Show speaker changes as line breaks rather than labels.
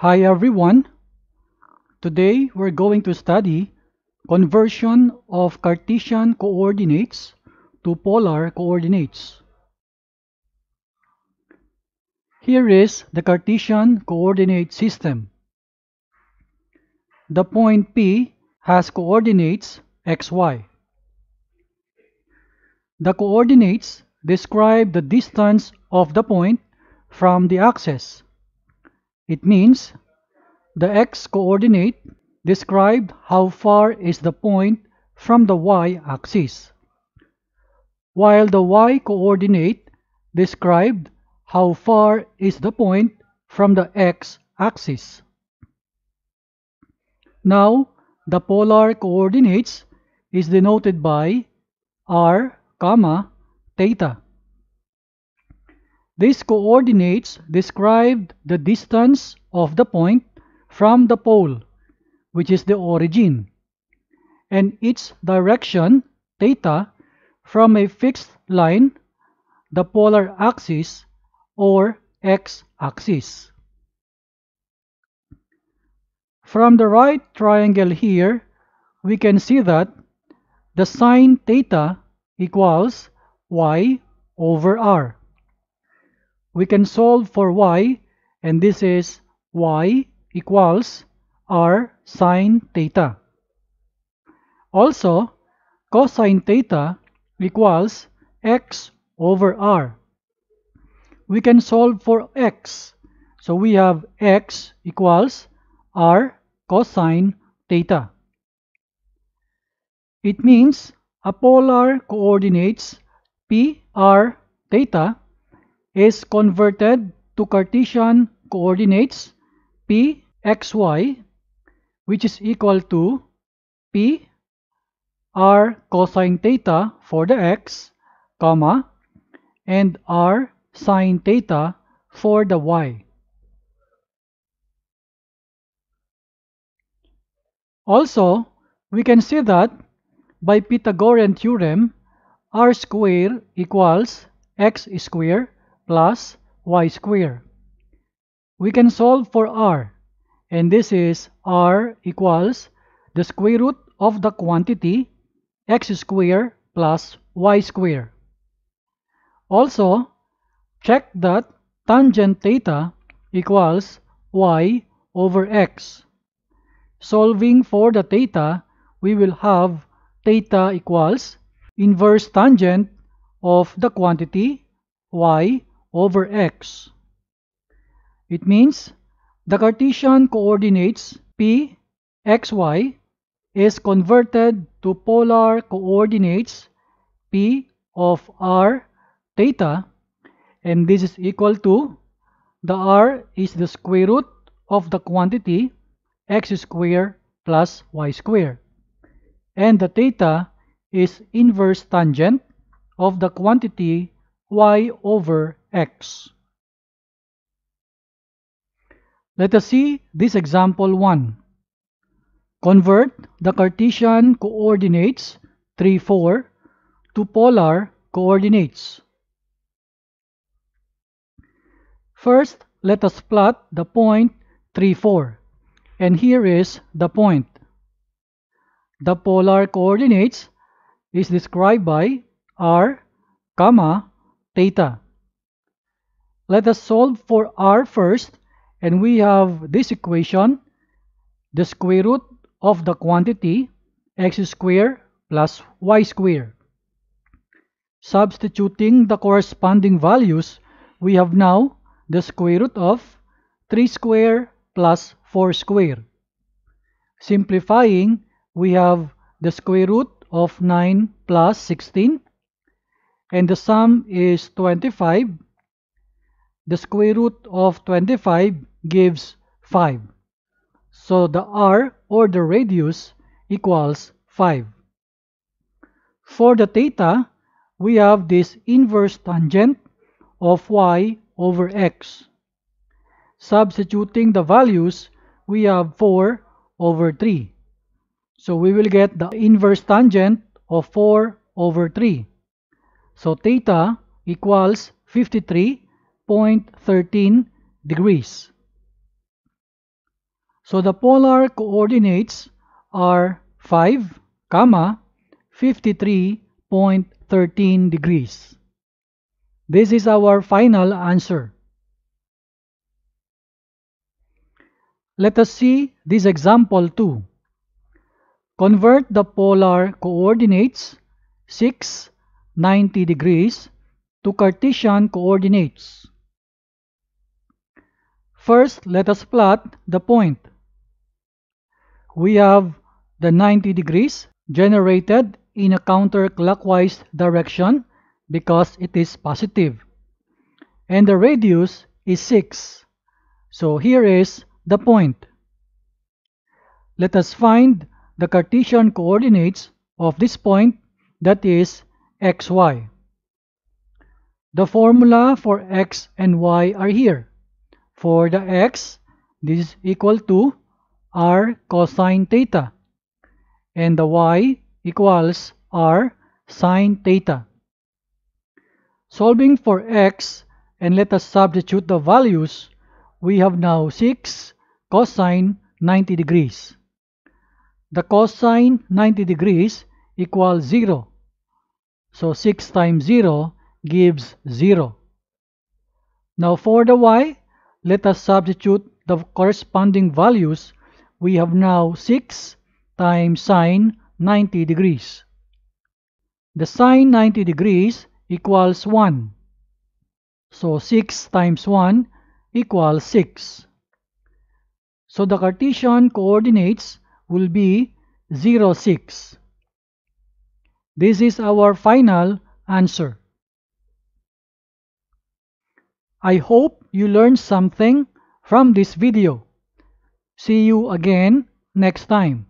Hi everyone. Today we're going to study conversion of Cartesian coordinates to polar coordinates. Here is the Cartesian coordinate system. The point P has coordinates xy. The coordinates describe the distance of the point from the axis. It means the x-coordinate described how far is the point from the y-axis, while the y-coordinate described how far is the point from the x-axis. Now, the polar coordinates is denoted by r, theta. These coordinates describe the distance of the point from the pole, which is the origin, and its direction, theta, from a fixed line, the polar axis or x-axis. From the right triangle here, we can see that the sine theta equals y over r. We can solve for y, and this is y equals r sine theta. Also, cosine theta equals x over r. We can solve for x, so we have x equals r cosine theta. It means a polar coordinates p, r, theta is converted to Cartesian coordinates p, xy, which is equal to p r cosine theta for the x, comma, and r sine theta for the y. Also, we can see that by Pythagorean theorem, r square equals x square plus y square. We can solve for r, and this is r equals the square root of the quantity x square plus y square. Also, check that tangent theta equals y over x. Solving for the theta, we will have theta equals inverse tangent of the quantity y over x. It means the Cartesian coordinates p, xy is converted to polar coordinates p of r theta, and this is equal to the r is the square root of the quantity x square plus y square, and the theta is inverse tangent of the quantity y over x. Let us see this example 1. Convert the Cartesian coordinates 3, 4 to polar coordinates. First, let us plot the point 3, 4, and here is the point. The polar coordinates is described by r, theta. Let us solve for r first, and we have this equation, the square root of the quantity x square plus y square. Substituting the corresponding values, we have now the square root of 3 square plus 4 square. Simplifying, we have the square root of 9 plus 16, and the sum is 25. The square root of 25 gives 5. So the r, or the radius, equals 5. For the theta, we have this inverse tangent of y over x. Substituting the values, we have 4 over 3. So we will get the inverse tangent of 4 over 3. So theta equals 53.13 degrees. So the polar coordinates are 5, 53.13 degrees. This is our final answer. Let us see this example too. Convert the polar coordinates 6, 90 degrees to Cartesian coordinates. First, let us plot the point. We have the 90 degrees generated in a counterclockwise direction because it is positive. And the radius is 6. So here is the point. Let us find the Cartesian coordinates of this point, that is xy. The formula for x and y are here. For the x, this is equal to r cosine theta, and the y equals r sine theta. Solving for x, and let us substitute the values, we have now 6 cosine 90 degrees. The cosine 90 degrees equals 0. So 6 times 0 gives 0. Now for the y, let us substitute the corresponding values. We have now 6 times sine 90 degrees. The sine 90 degrees equals 1. So 6 times 1 equals 6. So the Cartesian coordinates will be 0, 6. This is our final answer. I hope you learned something from this video. See you again next time.